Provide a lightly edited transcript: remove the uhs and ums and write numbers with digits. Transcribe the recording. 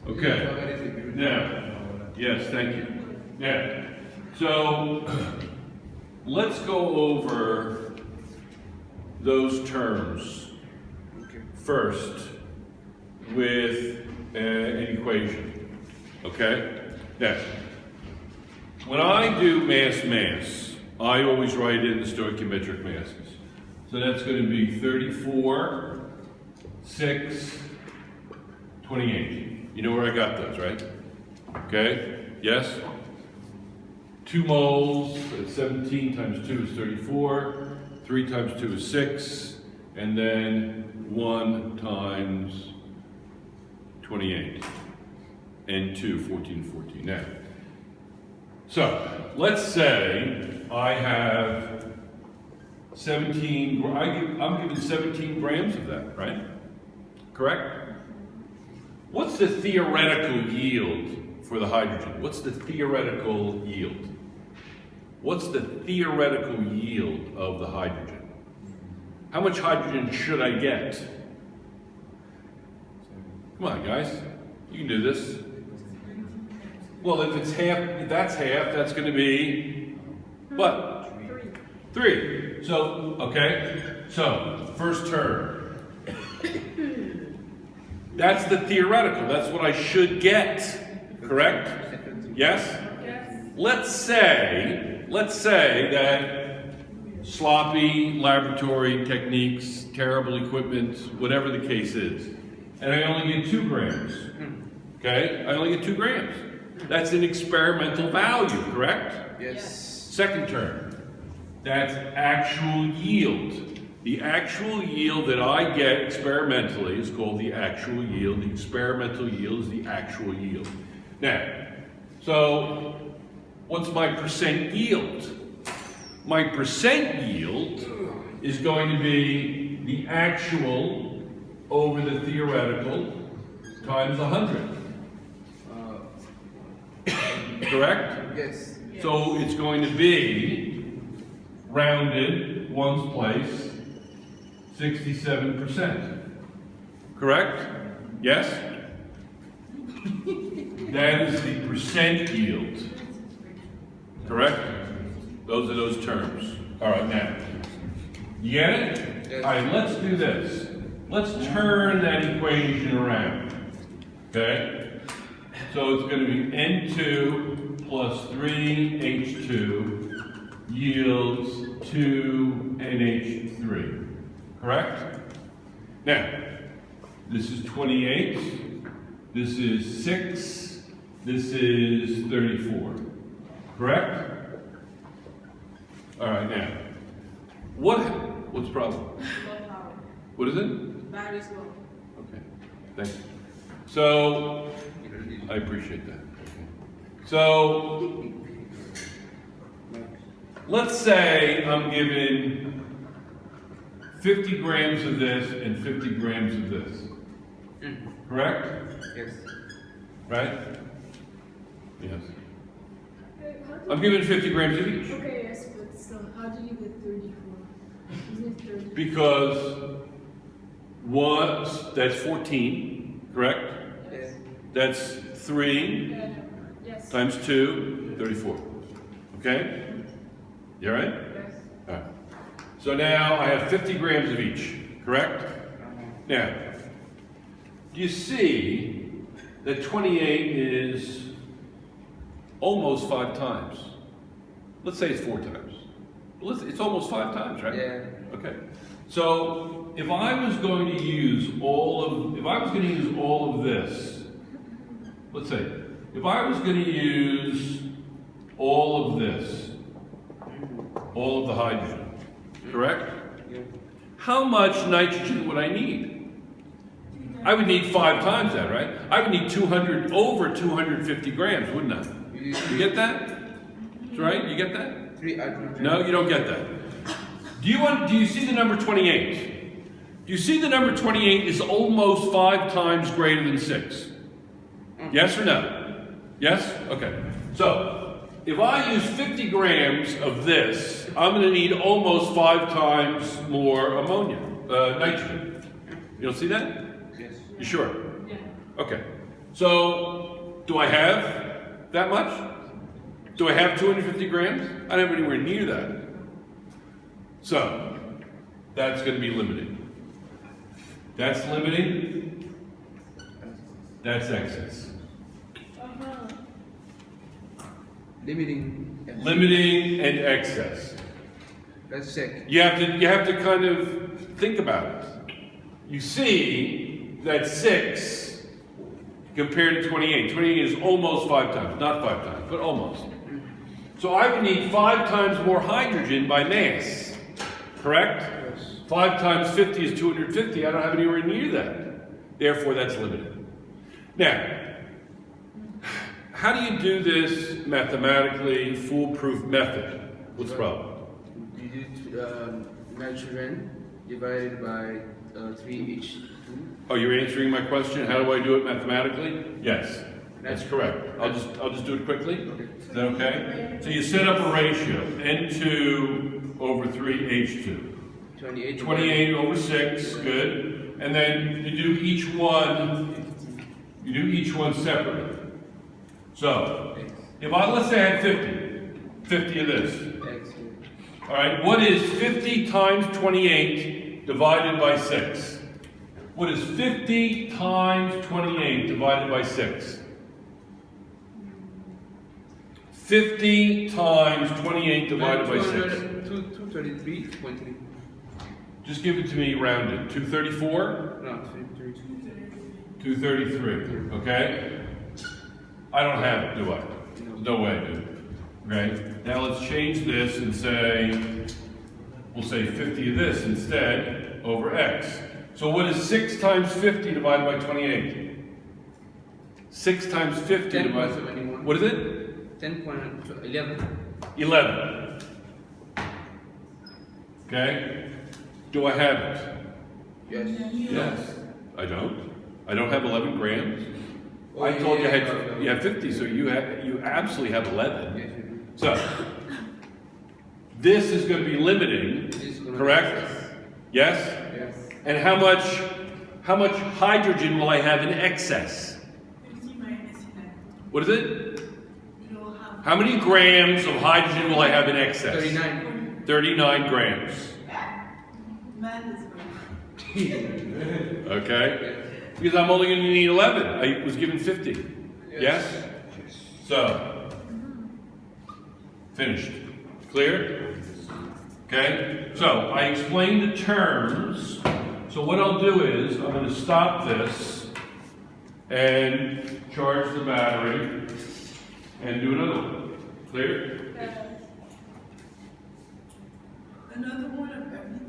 Okay. Now, yes, thank you. Now, so let's go over those terms first with an equation. Okay? Now, when I do mass, I always write in the stoichiometric masses. So that's going to be 34, 6, 28. You know where I got those, right? Okay? Yes? 2 moles at 17 times 2 is 34. 3 times 2 is 6. And then 1 times 28. And 2, 14. Now, so let's say I have 17, I'm given 17 grams of that, right? Correct? What's the theoretical yield for the hydrogen? What's the theoretical yield? What's the theoretical yield of the hydrogen? How much hydrogen should I get? Come on, guys. You can do this. Well, if it's half, if that's half, that's going to be what? 3. So, okay. So, first term. That's the theoretical. That's what I should get. Correct? Yes? Yes. Let's say that sloppy laboratory techniques, terrible equipment, whatever the case is, and I only get 2 grams. Okay? I only get 2 grams. That's an experimental value, correct? Yes. Second term. That's actual yield. The actual yield that I get experimentally is called the actual yield. The experimental yield is the actual yield. Now, so what's my percent yield? My percent yield is going to be the actual over the theoretical times 100. Correct? Yes. So it's going to be rounded one's place 67%. Correct? Yes? That is the percent yield. Correct? Those are those terms. All right, now. You get it? Yes. All right, let's do this. Let's turn that equation around. Okay? So it's going to be N2 plus 3H2 yields 2NH3. Correct? Now, this is 28, this is 6, this is 34. Correct? All right, now, what's the problem? Low power. What is it? Battery's low. Okay, thank you. So, I appreciate that. Okay. So, let's say I'm given 50 grams of this and 50 grams of this. Correct? Yes. Right? Yes. I'm given 50 grams of each. Okay, yes, but still, how do you get 34? Isn't it 30? Because that's 14, correct? Yes. That's 3 Yeah, yes. times 2, 34. Okay? You all right? Yes. All right. So now I have 50 grams of each, correct? Now, do you see that 28 is almost 5 times? Let's say it's 4 times. It's almost 5 times, right? Yeah. Okay. So if I was going to use all of this, let's say, if I was going to use all of this, all of the hydrogen, correct? Yeah. How much nitrogen would I need? I would need 5 times that, right? I would need over 250 grams, wouldn't I? You get that? That's right? You get that? 3 hydrogen. No, you don't get that. Do you see the number 28? Do you see the number 28 is almost 5 times greater than 6? Yes or no? Yes? Okay. So, if I use 50 grams of this, I'm going to need almost 5 times more nitrogen. You don't see that? Yes. You sure? Yeah. Okay. So, do I have that much? Do I have 250 grams? I don't have anywhere near that. So, that's going to be limiting. That's limiting. That's excess. Limiting and excess. Let's check. You have to kind of think about it. You see that 6 compared to 28. 28 is almost 5 times. Not 5 times, but almost. So I would need 5 times more hydrogen by mass. Correct? Yes. 5 times 50 is 250. I don't have anywhere near that. Therefore, that's limited. Now, how do you do this mathematically, foolproof method? What's the problem? You do nitrogen divided by 3H2. Oh, you're answering my question? How do I do it mathematically? Yes, that's correct. I'll just do it quickly. Okay. Is that okay? So you set up a ratio, N2 over 3H2. 28 over 6, good. And then you do each one separately. So, if let's say I had 50 of this. All right, what is 50 times 28 divided by 6? What is 50 times 28 divided by 6? 50 times 28 divided by 6. 233.3. Just give it to me rounded. 234? No, 232. 233, okay? I don't have it, do I? No way, dude. Okay? Now let's change this and say, we'll say 50 of this instead over x. So what is 6 times 50 divided by 28? 6 times 50 divided by... What is it? 10.11. 11. Okay? Do I have it? Yes. Yes. I don't. I don't have 11 grams. Oh, I told you yeah. you have 50, so you absolutely have 11. Yes, you do. So, this is going to be limiting, correct? Yes? Yes. And how much hydrogen will I have in excess? 50 minus 11. What is it? You will have How many grams of hydrogen will I have in excess? 39. 39 grams. math is right. Okay? Because I'm only going to need 11. I was given 50. Yes? So, finished. Clear? Okay? So, I explained the terms. So what I'll do is, I'm going to stop this and charge the battery and do another one. Clear? Another one of everything.